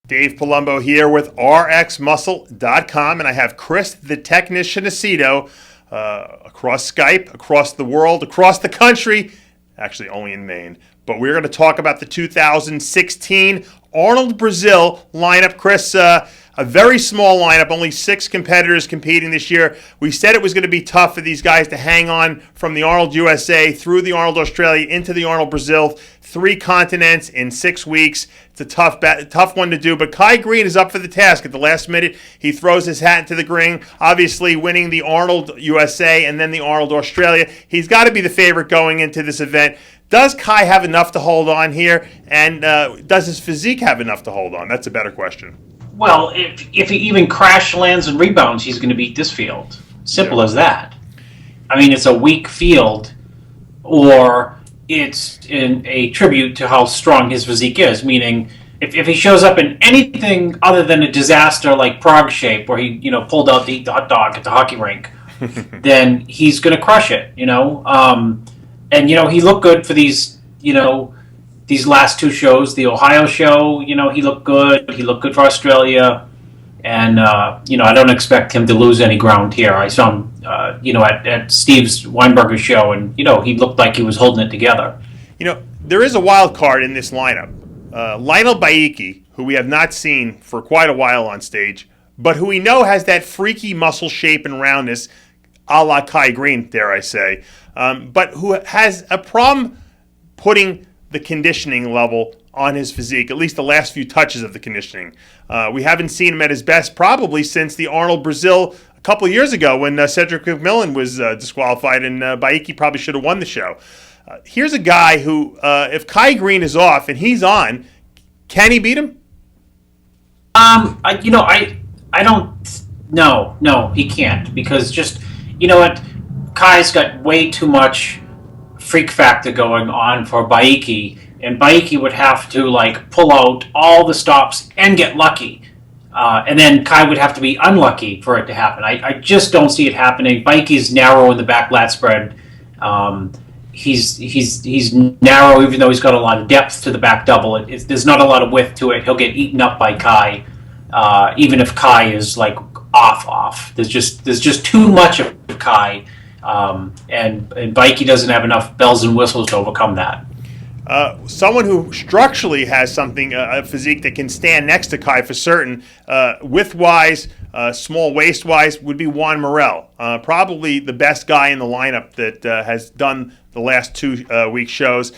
Dave Palumbo here with RxMuscle.com, and I have Chris, the technician Aceto, across Skype, across the world, across the country, actually only in Maine. But we're going to talk about the 2016 Arnold Brazil lineup. Chris, a very small lineup, only 6 competitors competing this year. We said it was going to be tough for these guys to hang on from the Arnold USA through the Arnold Australia into the Arnold Brazil. 3 continents in 6 weeks. It's a tough one to do, but Kai Greene is up for the task. At the last minute, he throws his hat into the ring, obviously winning the Arnold USA and then the Arnold Australia. He's got to be the favorite going into this event. Does Kai have enough to hold on here, and does his physique have enough to hold on? That's a better question. Well, if he even crash lands and rebounds, he's going to beat this field. Simple as that. I mean, it's a weak field, or it's in a tribute to how strong his physique is, meaning if he shows up in anything other than a disaster like Prague shape, where he pulled out to eat the hot dog at the hockey rink, then he's going to crush it, And he looked good for these last 2 shows. The Ohio show, he looked good. He looked good for Australia, and I don't expect him to lose any ground here. I saw him, at Steve's Weinberger show, and he looked like he was holding it together. There is a wild card in this lineup. Lionel Beyeke, who we have not seen for quite a while on stage, but who we know has that freaky muscle shape and roundness, a la Kai Greene, dare I say, but who has a problem putting the conditioning level on his physique, at least the last few touches of the conditioning. We haven't seen him at his best probably since the Arnold Brazil a couple of years ago when Cedric McMillan was disqualified, and Beyeke probably should have won the show. Here's a guy who, if Kai Greene is off and he's on, can he beat him? I don't. No, he can't, because just what, Kai's got way too much freak factor going on for Beyeke, and Beyeke would have to pull out all the stops and get lucky, and then Kai would have to be unlucky for it to happen. I just don't see it happening. Bayeke's narrow in the back lat spread. He's narrow, even though he's got a lot of depth to the back double. There's not a lot of width to it. He'll get eaten up by Kai, even if Kai is off. There's just too much of Kai. And Beyeke doesn't have enough bells and whistles to overcome that. Someone who structurally has something, a physique that can stand next to Kai for certain, width-wise, small waist-wise, would be Juan Morel. Probably the best guy in the lineup that has done the last 2 week shows.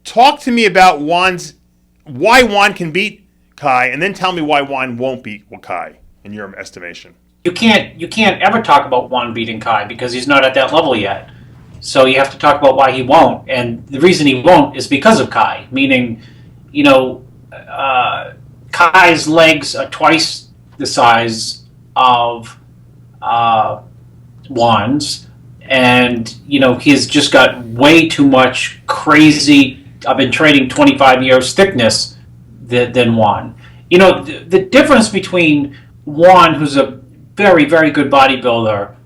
Talk to me about why Juan can beat Kai, and then tell me why Juan won't beat Kai, in your estimation. You can't ever talk about Juan beating Kai because he's not at that level yet. So you have to talk about why he won't, and the reason he won't is because of Kai. Meaning, Kai's legs are twice the size of Juan's, and he's just got way too much crazy. I've been training 25 years thickness than Juan. The difference between Juan, who's a very, very good bodybuilder,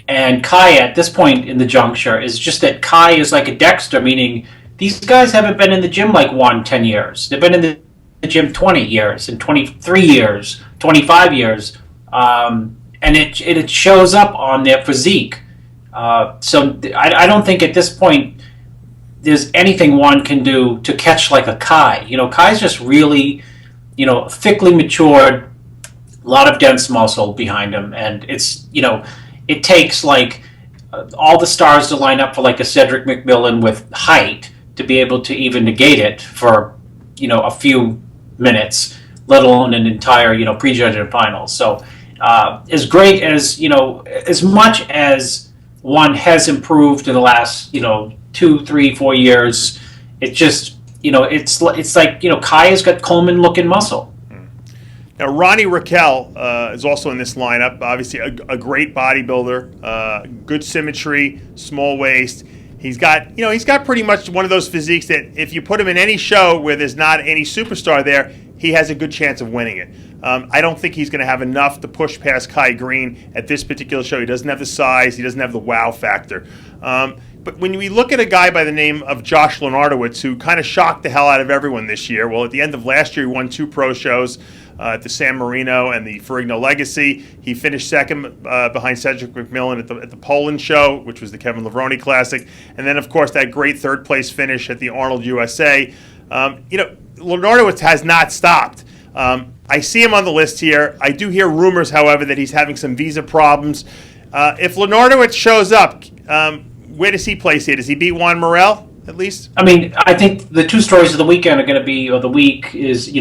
and Kai at this point in the juncture is just that Kai is like a Dexter, meaning these guys haven't been in the gym like Juan 10 years. They've been in the gym 20 years and 23 years, 25 years, and it shows up on their physique. So I don't think at this point there's anything Juan can do to catch like a Kai. Kai's just really, thickly matured, a lot of dense muscle behind him, and it's, it takes all the stars to line up for a Cedric McMillan with height to be able to even negate it for a few minutes, let alone an entire prejudged finals. So as great as as much as one has improved in the last 2, 3, 4 years, it just it's like Kai has got Coleman looking muscle. Now, Ronnie Raquel is also in this lineup. Obviously, a great bodybuilder, good symmetry, small waist. He's got pretty much one of those physiques that if you put him in any show where there's not any superstar there, he has a good chance of winning it. I don't think he's going to have enough to push past Kai Greene at this particular show. He doesn't have the size. He doesn't have the wow factor. but when we look at a guy by the name of Josh Lenardowitz, who kind of shocked the hell out of everyone this year, well, at the end of last year, he won 2 pro shows at the San Marino and the Ferrigno Legacy. He finished second behind Cedric McMillan at the Poland show, which was the Kevin Levrone Classic. And then, of course, that great third-place finish at the Arnold USA. Lenardowitz has not stopped. I see him on the list here. I do hear rumors, however, that he's having some visa problems. If Lenardowitz shows up, where does he place here? Does he beat Juan Morel, at least? I mean, I think the 2 stories of the weekend are going to be, or the week is,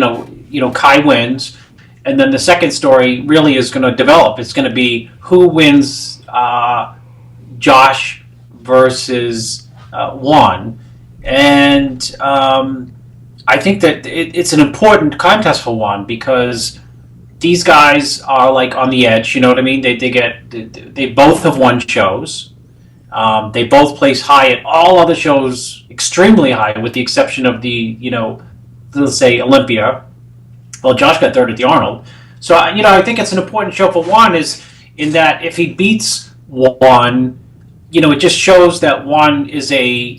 Kai wins, and then the second story really is going to develop. It's going to be who wins Josh versus Juan, and I think that it's an important contest for Juan because these guys are like on the edge. You know what I mean? They both have won shows. They both place high at all other shows, extremely high, with the exception of the, let's say Olympia. Well, Josh got third at the Arnold. So, I think it's an important show for Juan is in that if he beats Juan, it just shows that Juan is a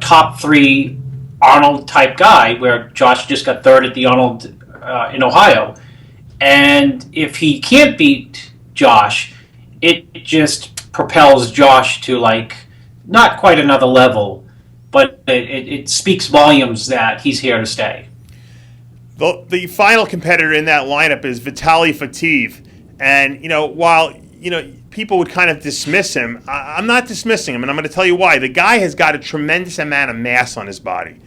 top 3 Arnold type guy, where Josh just got third at the Arnold in Ohio. And if he can't beat Josh, it just propels Josh to not quite another level, but it speaks volumes that he's here to stay. The final competitor in that lineup is Vitali Fativ. And, while, people would kind of dismiss him, I'm not dismissing him, and I'm going to tell you why. The guy has got a tremendous amount of mass on his body.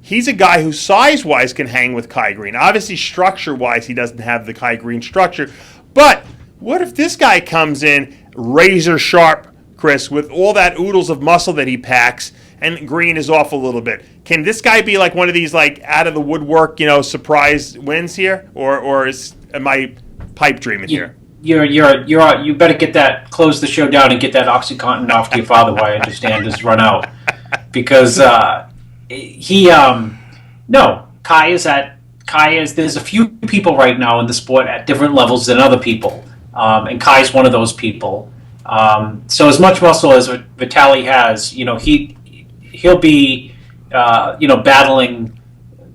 He's a guy who size-wise can hang with Kai Greene. Obviously, structure-wise, he doesn't have the Kai Greene structure. But what if this guy comes in razor sharp, Chris, with all that oodles of muscle that he packs, and Greene is off a little bit? Can this guy be like one of these out of the woodwork, surprise wins here, or am I pipe dreaming here? You better get that, close the show down and get that OxyContin off to your father. Why I understand is run out because Kai is. There's a few people right now in the sport at different levels than other people, and Kai's one of those people. So as much muscle as Vitali has, he'll be, battling,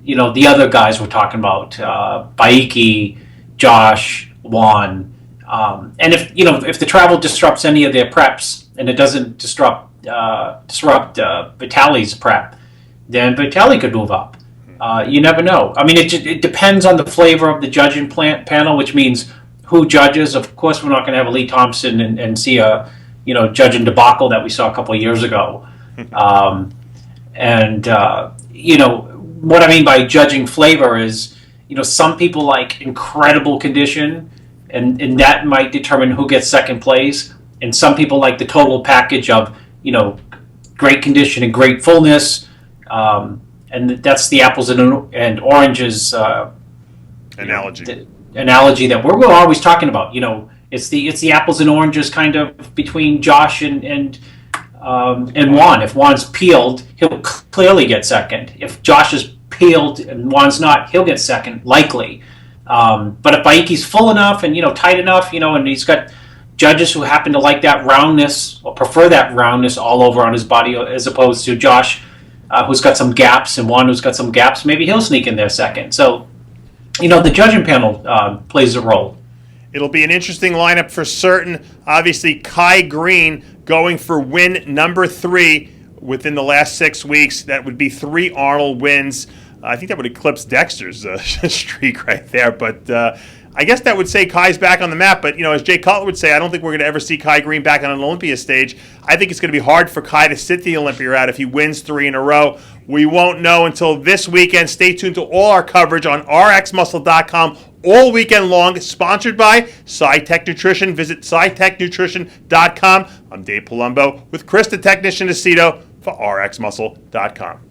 the other guys we're talking about, Beyeke, Josh, Juan, and if the travel disrupts any of their preps and it doesn't disrupt Vitali's prep, then Vitali could move up. You never know. I mean, it depends on the flavor of the judging panel, which means who judges. Of course, we're not going to have Lee Thompson and see a judging debacle that we saw a couple of years ago. What I mean by judging flavor is, some people like incredible condition, and that might determine who gets second place. And some people like the total package of, great condition and great fullness. And that's the apples and oranges analogy that we're always talking about. It's the apples and oranges kind of between Josh and Juan. If Juan's peeled, he'll clearly get second. If Josh is peeled and Juan's not, he'll get second, likely. But if Beyeke's full enough and tight enough, and he's got judges who happen to like that roundness or prefer that roundness all over on his body, as opposed to Josh, who's got some gaps, and Juan who's got some gaps, maybe he'll sneak in there second. So, the judging panel plays a role. It'll be an interesting lineup for certain. Obviously, Kai Greene going for win number 3 within the last 6 weeks. That would be 3 Arnold wins. I think that would eclipse Dexter's streak right there. But I guess that would say Kai's back on the map. But, as Jay Cutler would say, I don't think we're going to ever see Kai Greene back on an Olympia stage. I think it's going to be hard for Kai to sit the Olympia out if he wins 3 in a row. We won't know until this weekend. Stay tuned to all our coverage on RxMuscle.com all weekend long, sponsored by SciTech Nutrition. Visit SciTechNutrition.com. I'm Dave Palumbo with Chris the Technician Aceto for RxMuscle.com.